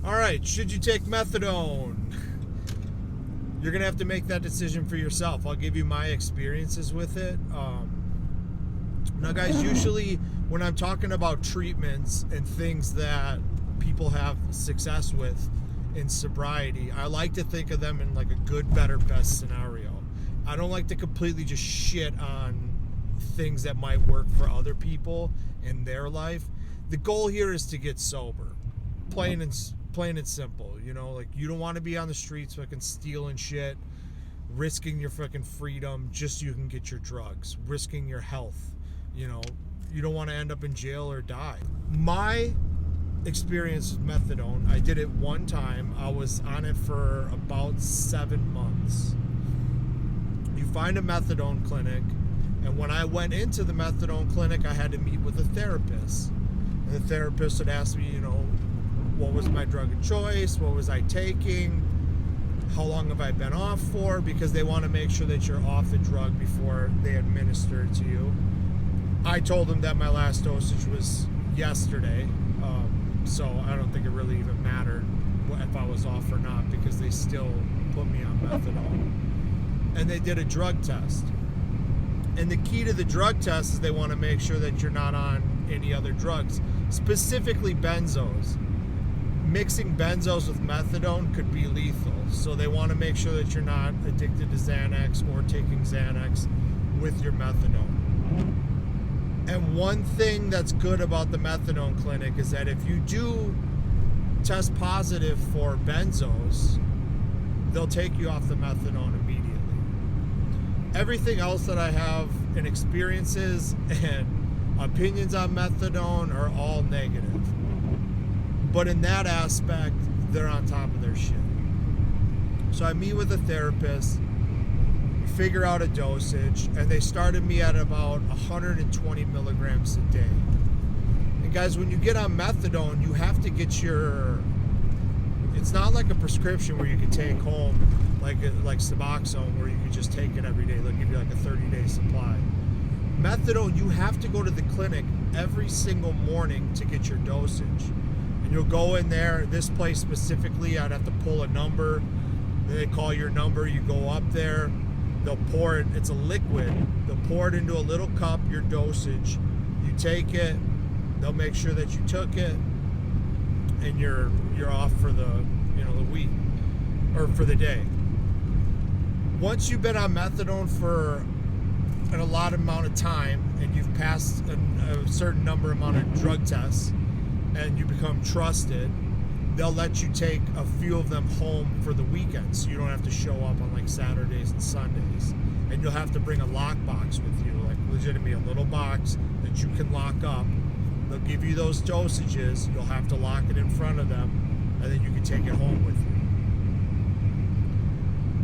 All right, should you take methadone? You're going to have to make that decision for yourself. I'll give you my experiences with it. Now, guys, usually when I'm talking about treatments and things that people have success with in sobriety, I like to think of them in like a good, better, best scenario. I don't like to completely just shit on things that might work for other people in their life. The goal here is to get sober, plain and simple. You know, like, you don't want to be on the streets fucking stealing shit, risking your fucking freedom just so you can get your drugs, risking your health. You know, you don't want to end up in jail or die. My experience with methadone, I did it one time. I was on it for about 7 months. You find a methadone clinic, and when I went into the methadone clinic, I had to meet with a therapist. And the therapist would ask me, you know, what was my drug of choice? What was I taking? How long have I been off for? Because they want to make sure that you're off the drug before they administer it to you. I told them that my last dosage was yesterday, so I don't think it really even mattered if I was off or not, because they still put me on methadone. And they did a drug test. And the key to the drug test is they want to make sure that you're not on any other drugs, specifically benzos. Mixing benzos with methadone could be lethal, so they want to make sure that you're not addicted to Xanax or taking Xanax with your methadone. And one thing that's good about the methadone clinic is that if you do test positive for benzos, they'll take you off the methadone immediately. Everything else that I have in experiences and opinions on methadone are all negative. But in that aspect, they're on top of their shit. So I meet with a therapist, figure out a dosage, and they started me at about 120 milligrams a day. And guys, when you get on methadone, you have to get it's not like a prescription where you can take home like Suboxone, where you can just take it every day. They'll give you like a 30-day supply. Methadone, you have to go to the clinic every single morning to get your dosage. And you'll go in there, this place specifically, I'd have to pull a number. Then they call your number, you go up there, they'll pour it, it's a liquid, they'll pour it into a little cup, your dosage, you take it, they'll make sure that you took it, and you're off for the week, or for the day. Once you've been on methadone for an allotted amount of time, and you've passed a certain amount of drug tests, and you become trusted, they'll let you take a few of them home for the weekend, so you don't have to show up on like Saturdays and Sundays. And you'll have to bring a lockbox with you, like legitimately a little box that you can lock up. They'll give you those dosages, you'll have to lock it in front of them, and then you can take it home with you.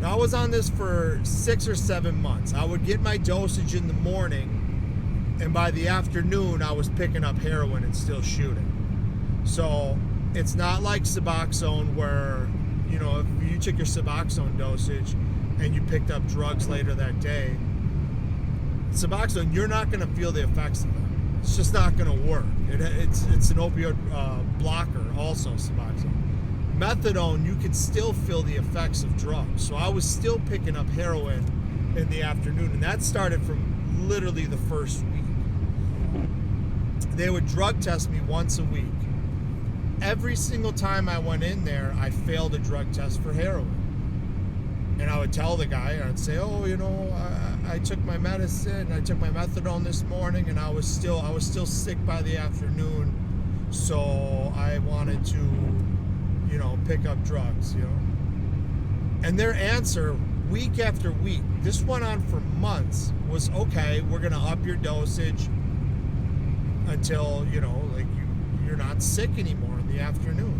Now, I was on this for 6 or 7 months. I would get my dosage in the morning, and by the afternoon I was picking up heroin and still shooting. So it's not like Suboxone, where, you know, if you took your Suboxone dosage and you picked up drugs later that day, Suboxone, you're not going to feel the effects of them. It's just not going to work. It's an opioid blocker, also Suboxone. Methadone, you can still feel the effects of drugs. So I was still picking up heroin in the afternoon, and that started from literally the first week. They would drug test me once a week. Every single time I went in there, I failed a drug test for heroin. And I would tell the guy, I'd say, oh, you know, I took my medicine, I took my methadone this morning, and I was still sick by the afternoon, so I wanted to, you know, pick up drugs, you know. And their answer, week after week, this went on for months, was, okay, we're going to up your dosage until, you know, like you're not sick anymore in the afternoon.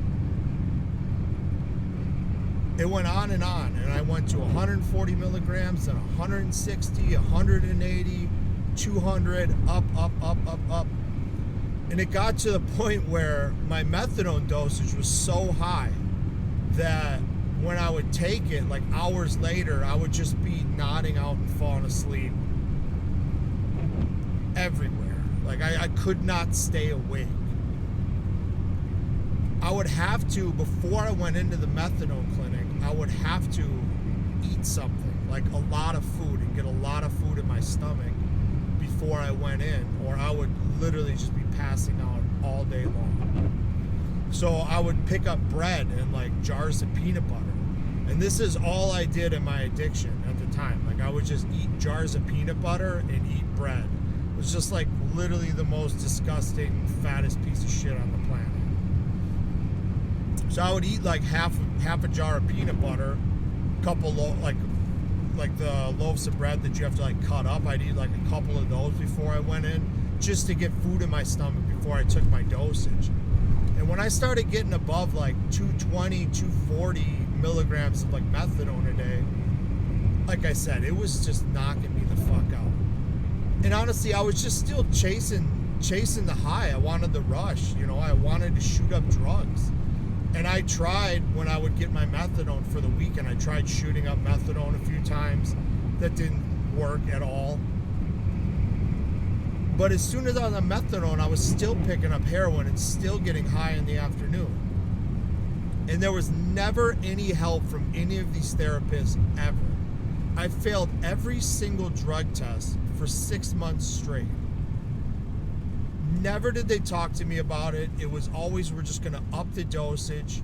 It went on, and I went to 140 milligrams, then 160, 180, 200, up. And it got to the point where my methadone dosage was so high that when I would take it, like hours later, I would just be nodding out and falling asleep everywhere. Like I could not stay awake. I would have to, before I went into the methadone clinic, I would have to eat something, like a lot of food, and get a lot of food in my stomach before I went in, or I would literally just be passing out all day long. So I would pick up bread and like jars of peanut butter. And this is all I did in my addiction at the time. Like I would just eat jars of peanut butter and eat bread. It was just like literally the most disgusting, fattest piece of shit on the planet. So I would eat like half a jar of peanut butter, couple like the loaves of bread that you have to like cut up. I'd eat like a couple of those before I went in, just to get food in my stomach before I took my dosage. And when I started getting above like 220, 240 milligrams of like methadone a day, like I said, it was just knocking me the fuck out. And honestly, I was just still chasing the high. I wanted the rush, you know, I wanted to shoot up drugs. And I tried, when I would get my methadone for the weekend, I tried shooting up methadone a few times. That didn't work at all. But as soon as I was on methadone, I was still picking up heroin and still getting high in the afternoon. And there was never any help from any of these therapists ever. I failed every single drug test for 6 months straight. Never did they talk to me about it. It was always, we're just going to up the dosage.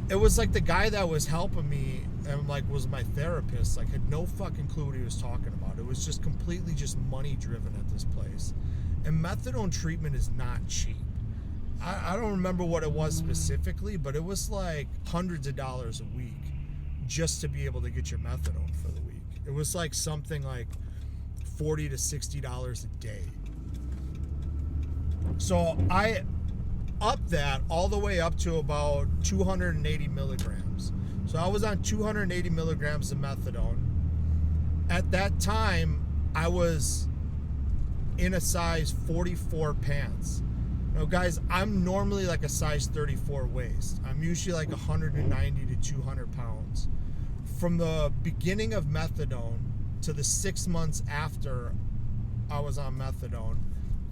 It was like the guy that was helping me and like was my therapist, like had no fucking clue what he was talking about. It was just completely just money driven at this place. And methadone treatment is not cheap. I don't remember what it was specifically, but it was like hundreds of dollars a week just to be able to get your methadone for the week. It was like something like $40 to $60 a day. So I upped that all the way up to about 280 milligrams. So I was on 280 milligrams of methadone. At that time, I was in a size 44 pants. Now, guys, I'm normally like a size 34 waist. I'm usually like 190 to 200 pounds. From the beginning of methadone to the 6 months after I was on methadone,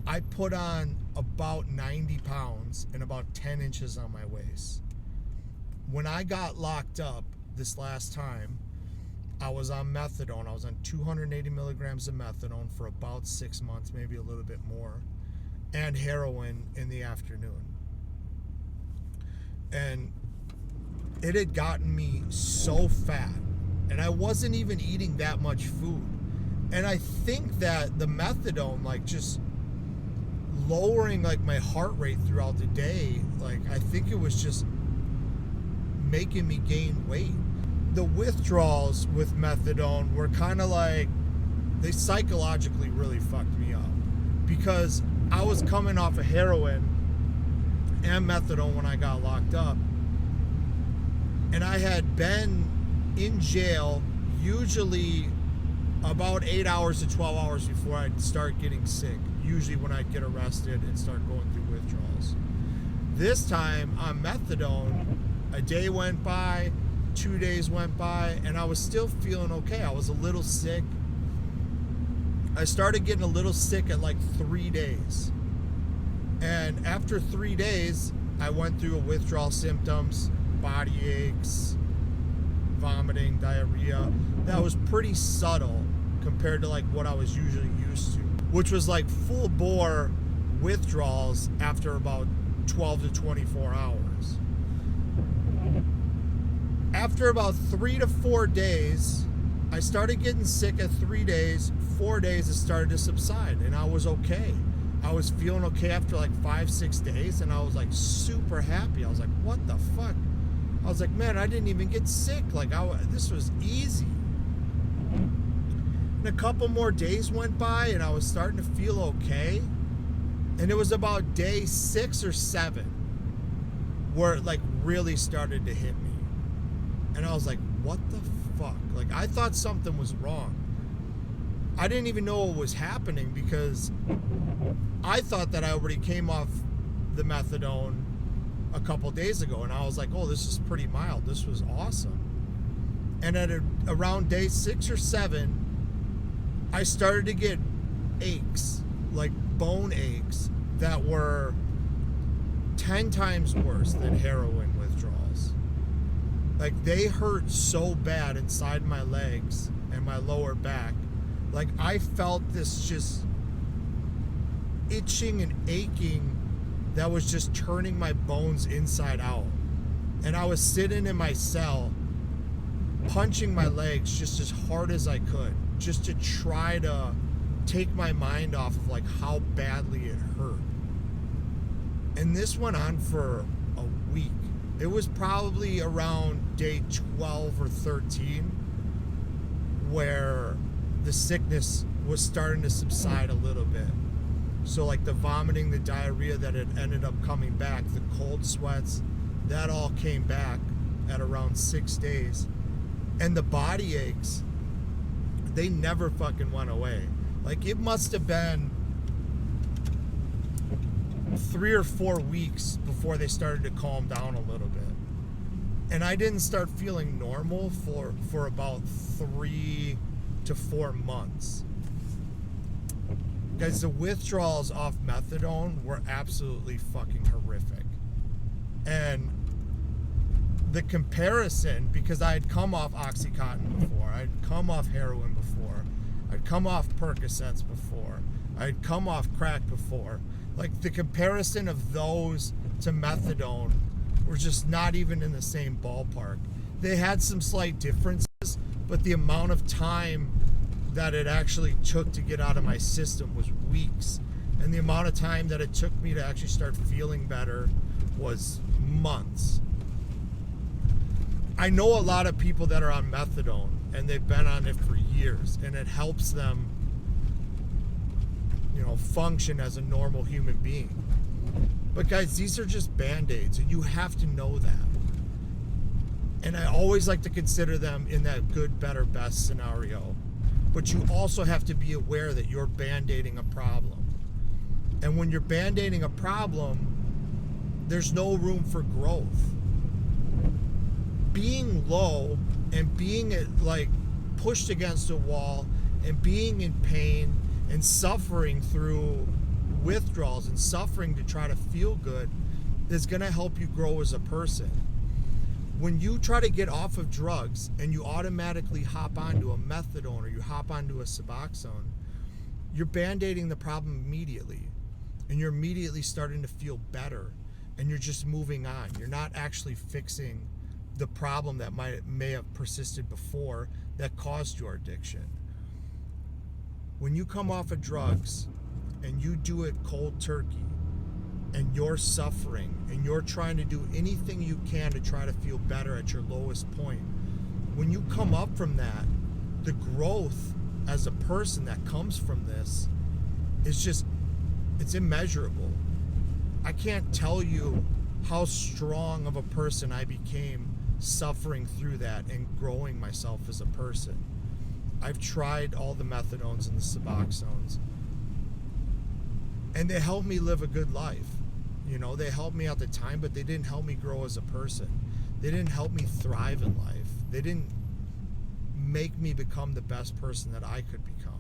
I put on about 90 pounds and about 10 inches on my waist. When I got locked up this last time, I was on methadone. I was on 280 milligrams of methadone for about 6 months, maybe a little bit more, and heroin in the afternoon. And it had gotten me so fat, and I wasn't even eating that much food. And I think that the methadone, like just lowering like my heart rate throughout the day, like I think it was just making me gain weight. The withdrawals with methadone were kind of like, they psychologically really fucked me up, because I was coming off of heroin and methadone when I got locked up, and I had been in jail usually about 8 hours to 12 hours before I'd start getting sick, usually when I'd get arrested and start going through withdrawals. This time on methadone, a day went by, 2 days went by, and I was still feeling okay. I was a little sick. I started getting a little sick at like 3 days. And after 3 days, I went through withdrawal symptoms, body aches, vomiting, diarrhea. That was pretty subtle compared to like what I was usually used to, which was like full bore withdrawals after about 12 to 24 hours. After about 3 to 4 days, I started getting sick at 3 days. 4 days, it started to subside, and I was okay. I was feeling okay after like 5-6 days, and I was like super happy. I was like, what the fuck? I was like, man, I didn't even get sick. Like, this was easy. And a couple more days went by, and I was starting to feel okay. And it was about day 6 or 7 where it like really started to hit me. And I was like, what the fuck? Like, I thought something was wrong. I didn't even know what was happening, because I thought that I already came off the methadone a couple days ago, and I was like, oh, this is pretty mild. This was awesome. And at around day 6 or 7, I started to get aches, like bone aches that were 10 times worse than heroin withdrawals. Like, they hurt so bad inside my legs and my lower back. Like, I felt this just itching and aching that was just turning my bones inside out. And I was sitting in my cell, punching my legs just as hard as I could, just to try to take my mind off of like how badly it hurt. And this went on for a week. It was probably around day 12 or 13 where the sickness was starting to subside a little bit. So like the vomiting, the diarrhea that had ended up coming back, the cold sweats, that all came back at around 6 days. And the body aches, they never fucking went away. Like, it must have been 3 or 4 weeks before they started to calm down a little bit. And I didn't start feeling normal for about 3 to 4 months. Guys, the withdrawals off methadone were absolutely fucking horrific. And the comparison, because I had come off Oxycontin before, I'd come off heroin before, I'd come off Percocets before, I'd come off crack before. Like, the comparison of those to methadone were just not even in the same ballpark. They had some slight differences, but the amount of time that it actually took to get out of my system was weeks. And the amount of time that it took me to actually start feeling better was months. I know a lot of people that are on methadone and they've been on it for years, and it helps them, you know, function as a normal human being. But guys, these are just band-aids, and you have to know that. And I always like to consider them in that good, better, best scenario. But you also have to be aware that you're band-aiding a problem. And when you're band-aiding a problem, there's no room for growth. Being low and being like pushed against a wall and being in pain and suffering through withdrawals and suffering to try to feel good is going to help you grow as a person. When you try to get off of drugs and you automatically hop onto a methadone or you hop onto a Suboxone, you're band-aiding the problem immediately, and you're immediately starting to feel better, and you're just moving on. You're not actually fixing the problem that may have persisted before that caused your addiction. When you come off of drugs and you do it cold turkey, and you're suffering and you're trying to do anything you can to try to feel better at your lowest point, when you come up from that, the growth as a person that comes from this is just, it's immeasurable. I can't tell you how strong of a person I became suffering through that and growing myself as a person. I've tried all the methadones and the Suboxones, and they helped me live a good life. You know, they helped me at the time, but they didn't help me grow as a person. They didn't help me thrive in life. They didn't make me become the best person that I could become.